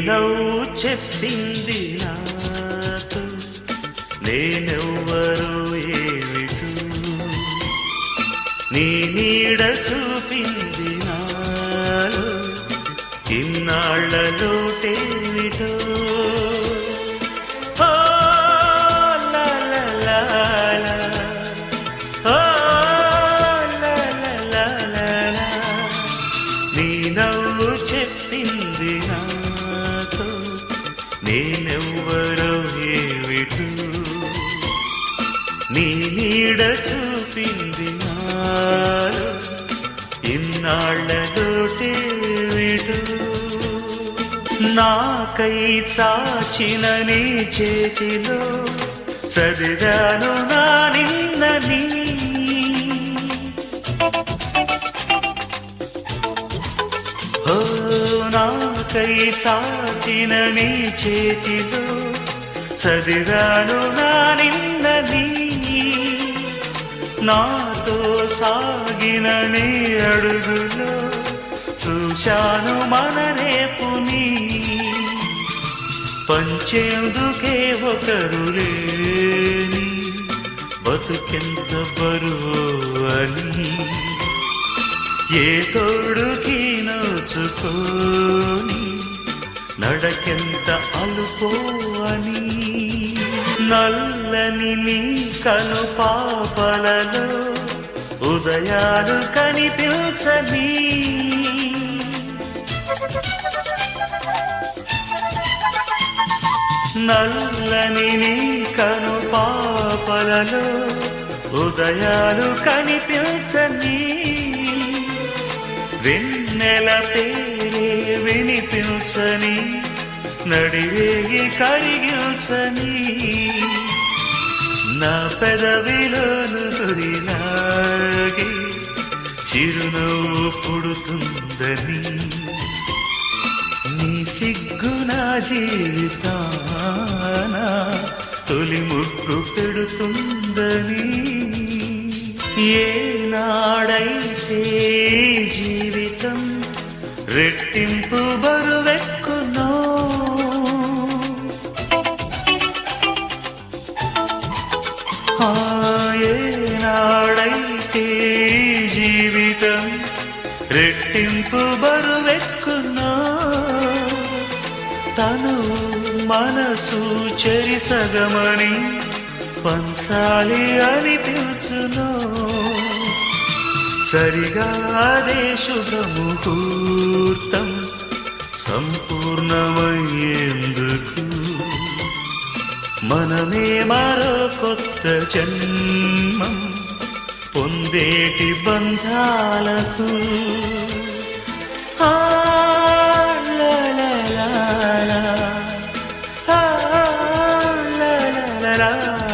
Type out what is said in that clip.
నవ్వు చెప్పింది నాతో నేనెవ్వరో ఏమిటో, నీ నీడ చూపింది నాలో ఇన్నాళ్లలోటేమిటో. చెప్పింది నాతో నేనెవ్వరో ఏమిటో, నీ నీడ చూపింది నాలో ఇన్నాళ్లలోటేమిటో. నాకై చాచిన నీ చేతిలో చదివాను నా నిన్నని, నాకై చాచిన నీ చేతిలో చదివాను నా నిన్నని, నాతో సాగిన నీ అడుగులో చూశాను మన రేపుని. పంచేందుకే ఒకరు లేని బతుకెంత బరువు అని, ఏ తోడుకి నోచుకోని నడకెంత అలుపో అని. నల్లని నీ కను పాపలలో ఉదయాలు కనిపించని, నల్లని నీ కను పాపలలో ఉదయాలు కనిపించని, వెన్నెల పేరే వినిపించని, నడిరేగి కరిగించని, నా పెదవిలోను తొలిలాగి చిరునవ్వు పుడుతుందని, నీ సిగ్గు నా జీవితాన తొలి ముగ్గు పెడుతుందని. ఏనాడైతే జీవితం రెట్టింపు బరువెక్కునో, ఏనాడైతే జీవితం రెట్టింపు బరువెక్కునో, తను మనసు చెరిసగమని పంచాలి అనిపించును. సరిగా అదే శుభముహూర్తం సంపూర్ణమయ్యేందుకు, మనమే మరో కొత్త జన్మం పొందేటి బంధాలకు. la la la